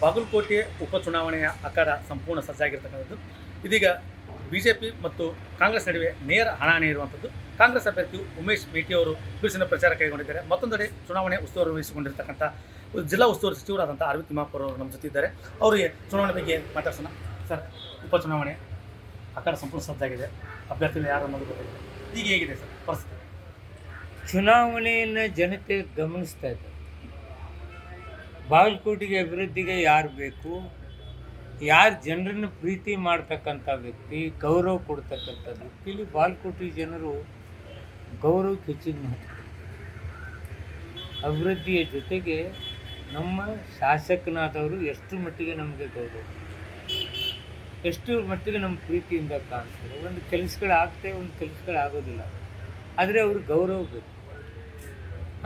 ಬಾಗಲಕೋಟೆ ಉಪಚುನಾವಣೆಯ ಅಖಾಡ ಸಂಪೂರ್ಣ ಸಜ್ಜಾಗಿರ್ತಕ್ಕಂಥದ್ದು. ಇದೀಗ ಬಿಜೆಪಿ ಮತ್ತು ಕಾಂಗ್ರೆಸ್ ನಡುವೆ ನೇರ ಹಣಾಹಣಿ ಇರುವಂಥದ್ದು. ಕಾಂಗ್ರೆಸ್ ಅಭ್ಯರ್ಥಿ ಉಮೇಶ್ ಮೇಟಿ ಅವರು ಬಿರುಸಿನ ಪ್ರಚಾರ ಕೈಗೊಂಡಿದ್ದಾರೆ. ಮತ್ತೊಂದೆಡೆ ಚುನಾವಣೆ ಉಸ್ತುವಾರಿ ವಹಿಸಿಕೊಂಡಿರ್ತಕ್ಕಂಥ ಜಿಲ್ಲಾ ಉಸ್ತುವಾರಿ ಸಚಿವರಾದಂಥ ಅರವಿಂದ್ ತಿಮ್ಮಾಪುರ ಅವರು ನಮ್ಮ ಜೊತೆ ಇದ್ದಾರೆ. ಅವರಿಗೆ ಚುನಾವಣೆ ಬಗ್ಗೆ ಮಾತಾಡ್ಸೋಣ. ಸರ್, ಉಪಚುನಾವಣೆ ಅಖಾಡ ಸಂಪೂರ್ಣ ಸಜ್ಜಾಗಿದೆ, ಅಭ್ಯರ್ಥಿಗಳು ಯಾರು ಅನ್ನೋದು ಗೊತ್ತಾಗಿದೆ. ಈಗ ಹೇಗಿದೆ ಸರ್ ಪರಿಸ್ಥಿತಿ? ಚುನಾವಣೆಯನ್ನು ಜನತೆ ಗಮನಿಸ್ತಾ ಇದ್ದಾರೆ. ಬಾಗಲಕೋಟೆಗೆ ಅಭಿವೃದ್ಧಿಗೆ ಯಾರು ಬೇಕು, ಯಾರು ಜನರನ್ನು ಪ್ರೀತಿ ಮಾಡ್ತಕ್ಕಂಥ ವ್ಯಕ್ತಿ, ಗೌರವ ಕೊಡ್ತಕ್ಕಂಥ ವ್ಯಕ್ತಿಲಿ ಬಾಗಲಕೋಟೆ ಜನರು ಗೌರವಕ್ಕೆ ಹೆಚ್ಚಿನ ಮಹತ್ವ. ಅಭಿವೃದ್ಧಿಯ ಜೊತೆಗೆ ನಮ್ಮ ಶಾಸಕನಾದವರು ಎಷ್ಟು ಮಟ್ಟಿಗೆ ನಮಗೆ ಗೌರವ, ಎಷ್ಟು ಮಟ್ಟಿಗೆ ನಮ್ಮ ಪ್ರೀತಿಯಿಂದ ಕಾಣ್ತಾರೆ. ಒಂದು ಕೆಲಸಗಳಾಗ್ತವೆ, ಒಂದು ಕೆಲಸಗಳಾಗೋದಿಲ್ಲ, ಆದರೆ ಅವ್ರಿಗೆ ಗೌರವ ಬೇಕು.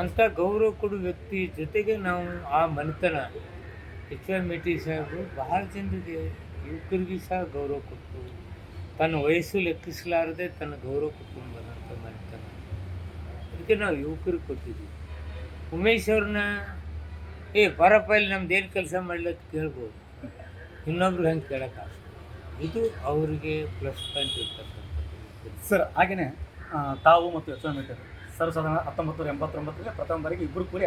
ಅಂಥ ಗೌರವ ಕೊಡೋ ವ್ಯಕ್ತಿ ಜೊತೆಗೆ ನಾವು ಆ ಮನೆತನ ಮೇಟಿ ಸಾಹೇಬರು ಬಹಳ ಜನರಿಗೆ, ಯುವಕರಿಗೆ ಸಹ ಗೌರವ ಕೊಟ್ಟು, ತನ್ನ ವಯಸ್ಸು ಲೆಕ್ಕಿಸಲಾರದೆ ತನ್ನ ಗೌರವ ಕೊಟ್ಟು ಬಂದಂಥ ಮನೆತನ. ಅದಕ್ಕೆ ನಾವು ಯುವಕರಿಗೆ ಕೊಟ್ಟಿದ್ದೀವಿ. ಉಮೇಶ್ ಅವ್ರನ್ನ ಬರಪ್ಪ ಇಲ್ಲಿ ನಮ್ದೇನು ಕೆಲಸ ಮಾಡ್ಲಿಕ್ಕೆ ಕೇಳ್ಬೋದು, ಇನ್ನೊಬ್ರು ಹಂಗೆ ಕೇಳೋಕ್ಕಾಗ್ತದೆ. ಇದು ಅವರಿಗೆ ಪ್ಲಸ್ ಪಾಯಿಂಟ್ ಇರ್ತಕ್ಕಂಥದ್ದು. ಸರ್, ಹಾಗೆಯೇ ತಾವು ಮತ್ತು ಮೇಟಿ ಸರ್ವಸಾಧಾರಣ 1989ರಲ್ಲಿ ಪ್ರಥಮ ಬಾರಿಗೆ ಇಬ್ಬರು ಕೂಡ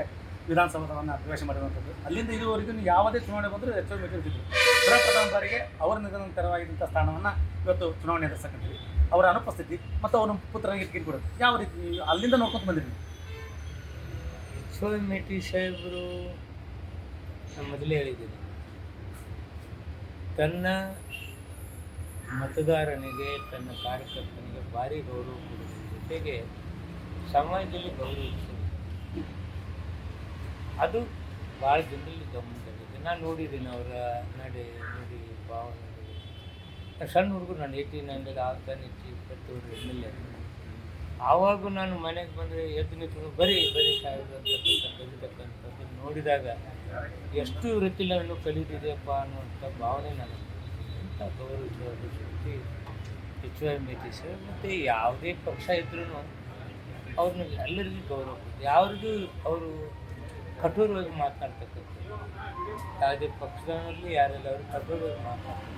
ವಿಧಾನಸೌಧವನ್ನು ಪ್ರವೇಶ ಮಾಡಿರುವಂಥದ್ದು. ಅಲ್ಲಿಂದ ಇದುವರೆಗೂ ಯಾವುದೇ ಚುನಾವಣೆ ಬಂದರೂ ಮೇಟಿ ಇರ್ತಿದ್ರು. ಪ್ರಥಮ ಬಾರಿಗೆ ಅವರ ನಿಧನ ತೆರವಾಗಿದ್ದಂಥ ಸ್ಥಾನವನ್ನು ಇವತ್ತು ಚುನಾವಣೆ ಎದುರಿಸಕ್ಕಂತೀವಿ. ಅವರ ಅನುಪಸ್ಥಿತಿ ಮತ್ತು ಅವರ ಪುತ್ರನಿಗೆ ಟಿಕೆಟ್ ಕೊಡೋದು ಯಾವ ರೀತಿ ಅಲ್ಲಿಂದ ನೋಡ್ಕೊಂಡು ಬಂದಿದ್ವಿ? ಮೇಟಿ ಸಾಹೇಬರು ಮೊದಲೇ ಹೇಳಿದ್ದೀನಿ, ತನ್ನ ಮತದಾರನಿಗೆ, ತನ್ನ ಕಾರ್ಯಕರ್ತನಿಗೆ ಭಾರಿ ಗೌರವ ಕೊಡೋದ್ರ ಜೊತೆಗೆ ಸಮಾಜದಲ್ಲಿ ಗೌರವಿಸೋದು, ಅದು ಭಾಳ ಜನರಲ್ಲಿ ಗಮನದಲ್ಲಿದೆ. ನಾನು ನೋಡಿದ್ದೀನಿ ಅವರ ನಡೆ ನುಡಿ ಭಾವನೆಗಳು. ಸಣ್ಣ ಹುಡುಗರು, ನಾನು 89ರಲ್ಲಿ ಆಗ್ತಾನೆ 22 MLA. ಆವಾಗೂ ನಾನು ಮನೆಗೆ ಬಂದರೆ ಎದ್ದು ನಿಂತು ಬರೀ ಸಾಹೇಬರು ಅಂತಕ್ಕಂಥ ಕಲಿತಕ್ಕಂಥದ್ದು ನೋಡಿದಾಗ ಎಷ್ಟು ವೃತ್ತಿಲ್ಲ ಇನ್ನೂ ಕಲಿತಿದೆಯಪ್ಪ ಅನ್ನುವಂಥ ಭಾವನೆ ನನಗೆ. ಇಂಥ ಗೌರವಿಸುವ ಶಕ್ತಿ ಮೇಟಿ ಸರ್. ಮತ್ತು ಯಾವುದೇ ಪಕ್ಷ ಇದ್ರೂ ಅವ್ರನ್ನ ಎಲ್ಲರಿಗೂ ಗೌರವ ಕೊಟ್ಟು, ಯಾರಿಗೂ ಅವರು ಕಠೋರವಾಗಿ ಮಾತನಾಡ್ತಕ್ಕಂಥದ್ದು. ಯಾವುದೇ ಪಕ್ಷದಲ್ಲಿ ಯಾರೆಲ್ಲ ಅವರು ಕಠೋರವಾಗಿ ಮಾತನಾಡ್ತಾರೆ.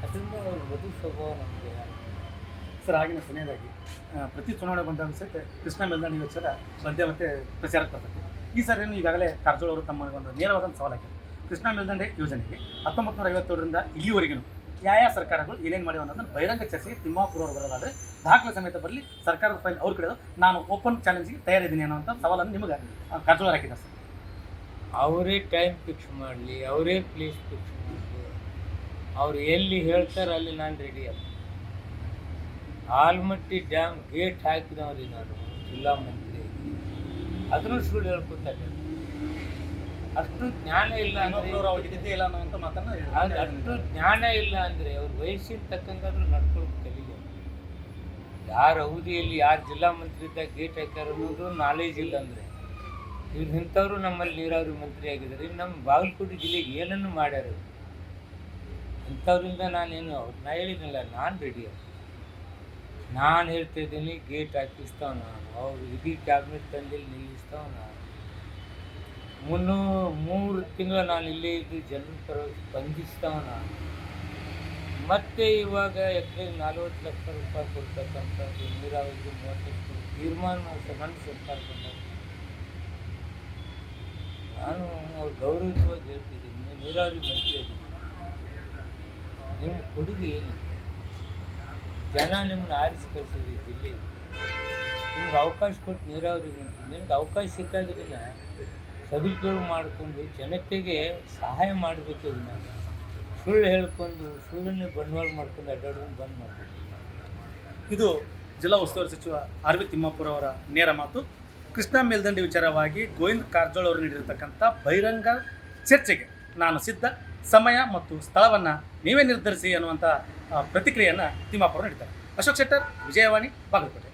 ಅದರಿಂದ ಅವ್ರ ಮಧು ಸ್ವಭಾವ ನಮಗೆ. ಸರ್, ಆಗಿನ ಕೊನೆಯದಾಗಿ ಪ್ರತಿ ಚುನಾವಣೆ ಬಂದಾಗ ಸಹಿತ ಕೃಷ್ಣ ಮೇಲ್ದಂಡೆ ಯೋಚರ ಮಧ್ಯ ಮತ್ತೆ ಪ್ರಚಾರಕ್ಕೆ ಬರ್ತದೆ. ಈ ಸರಿಯನ್ನು ಈಗಾಗಲೇ ಕಾರಜೋಳ ಅವರು ತಮ್ಮ ಒಂದು ನೇರವಾದ ಸವಾಲು ಹಾಕಿದ್ದಾರೆ. ಕೃಷ್ಣ ಮೇಲ್ದಂಡೆ ಯೋಜನೆಗೆ 1957ರಿಂದ ಇಲ್ಲಿವರೆಗೂ ಯಾವ ಸರ್ಕಾರಗಳು ಏನೇನು ಮಾಡಿವೆ ಅನ್ನೋದನ್ನು ಬಹಿರಂಗ ಚರ್ಚೆಗೆ ತಿಮ್ಮಾಪುರ ಅವರು ಬರೋದಾದರೆ ದಾಖಲೆ ಸಮೇತ ಬರಲಿ, ಸರ್ಕಾರದ ಫೈಲ್ ಅವ್ರ ಕಡೆ ನಾನು ಓಪನ್ ಚಾಲೆಂಜಿಗೆ ತಯಾರಿದ್ದೀನಿ ಅನ್ನೋಂಥ ಸವಾಲನ್ನು ನಿಮಗೆ ಕಾರಜೋಳ ಹಾಕಿದ್ದಾರೆ ಸರ್. ಅವರೇ ಟೈಮ್ ಫಿಕ್ಸ್ ಮಾಡಲಿ, ಅವರೇ ಪ್ಲೇಸ್ ಫಿಕ್ಸ್ ಮಾಡಲಿ, ಅವ್ರು ಎಲ್ಲಿ ಹೇಳ್ತಾರೆ ಅಲ್ಲಿ ನಾನು ರೆಡಿ ಅಲ್ಲ. ಆಲ್ಮಟ್ಟಿ ಡ್ಯಾಮ್ ಗೇಟ್ ಹಾಕಿದವ್ರಿ ನಾನು ಜಿಲ್ಲಾ ಮಂತ್ರಿ, ಅದನ್ನು ಸುಳ್ಳು ಹೇಳ್ಕೊತಾರೆ. ಅಷ್ಟು ಜ್ಞಾನ ಇಲ್ಲ ಅಂದರೆ, ಅಷ್ಟು ಜ್ಞಾನ ಇಲ್ಲ ಅಂದರೆ ಅವ್ರ ವಯಸ್ಸಿನ ತಕ್ಕಂಗಾದ್ರೂ ನಡ್ಕೊಳ್ಳೋದು ಕಲಿಗೆ. ಯಾರ ಅವಧಿಯಲ್ಲಿ ಯಾರು ಜಿಲ್ಲಾ ಮಂತ್ರಿ ಇದ್ದಾಗ ಗೇಟ್ ಹಾಕ್ಯಾರ ಅನ್ನೋದು ನಾಲೇಜ್ ಇಲ್ಲ ಅಂದರೆ, ಇವ್ರು ಇಂಥವ್ರು ನಮ್ಮಲ್ಲಿ ನೀರಾವರಿ ಮಂತ್ರಿ ಆಗಿದ್ದಾರೆ. ಇನ್ನು ನಮ್ಮ ಬಾಗಲಕೋಟೆ ಜಿಲ್ಲೆಗೆ ಏನನ್ನು ಮಾಡ್ಯಾರ ಇಂಥವ್ರಿಂದ ನಾನೇನು ನಾ ಹೇಳಿದ್ನಲ್ಲ, ನಾನು ರೆಡಿ. ನಾನು ಹೇಳ್ತಾ ಇದ್ದೀನಿ, ಗೇಟ್ ಹಾಕಿಸ್ತಾವ ನಾನು, ಅವ್ರು ಇಡೀ ಕ್ಯಾಬಿನೆಟ್ ತಂದಲ್ಲಿ ನಿಲ್ಲಿಸ್ತಾವ ನಾನು. 3 ತಿಂಗಳು ನಾನು ಇಲ್ಲೇ ಇದ್ದು ಜನರ ಪರವಾಗಿ ಸ್ಪಂದಿಸ್ತಾವ ನಾನು. ಮತ್ತು ಇವಾಗ ಎಕರೆಗೆ 40 ಲಕ್ಷ ರೂಪಾಯಿ ಕೊಡ್ತಕ್ಕಂಥದ್ದು, ನೀರಾವರಿಗೆ 30 ಲಕ್ಷ ತೀರ್ಮಾನ ನನ್ನ ಸರ್ಕಾರ ಬಂದಾಗ ನಾನು ಅವ್ರು ಗೌರವಿಸುವಾಗಿ ಹೇಳ್ತಿದ್ದೀನಿ. ನೀರಾವರಿ ಮಂತ್ರಿ ಆಗಿದ್ದೀನಿ, ನಿಮ್ಮ ಕೊಡುಗೆ ಏನು? ಜನ ನಿಮ್ಮನ್ನ ಆರಿಸಿ ಕಳಿಸಿದ್ರಿ ಜಿಲ್ಲೆ, ನಿಮ್ಗೆ ಅವಕಾಶ ಕೊಟ್ಟು ನೀರಾವರಿ ಮಂತ್ರಿ, ನಿಮ್ಗೆ ಅವಕಾಶ ಸಿಕ್ಕಾದ್ರಿಂದ ಸದುಪಯೋಗ ಮಾಡಿಕೊಂಡು ಜನತೆಗೆ ಸಹಾಯ ಮಾಡಬೇಕು. ಇದನ್ನ ಸುಳ್ಳು ಹೇಳ್ಕೊಂಡು, ಸುಳ್ಳನ್ನೇ ಬಂಡವಾಳ ಮಾಡ್ಕೊಂಡು ಅಡ್ಡಾಡೋದನ್ನು ಬಂದ್ ಮಾಡಬೇಕು. ಇದು ಜಿಲ್ಲಾ ಉಸ್ತುವಾರಿ ಸಚಿವ ಅರವಿಂದ್ ತಿಮ್ಮಾಪುರ ಅವರ ನೇರ ಮಾತು. ಕೃಷ್ಣ ಮೇಲ್ದಂಡೆ ವಿಚಾರವಾಗಿ ಗೋವಿಂದ ಕಾರಜೋಳ ಅವರು ನೀಡಿರತಕ್ಕಂಥ ಬಹಿರಂಗ ಚರ್ಚೆಗೆ ನಾನು ಸಿದ್ಧ, ಸಮಯ ಮತ್ತು ಸ್ಥಳವನ್ನು ನೀವೇ ನಿರ್ಧರಿಸಿ ಅನ್ನುವಂಥ ಪ್ರತಿಕ್ರಿಯೆಯನ್ನು ತಿಮ್ಮಾಪುರ ನೀಡಿದ್ದಾರೆ. ಅಶೋಕ್ ಶೆಟ್ಟರ್, ವಿಜಯವಾಣಿ, ಬಾಗಲಕೋಟೆ.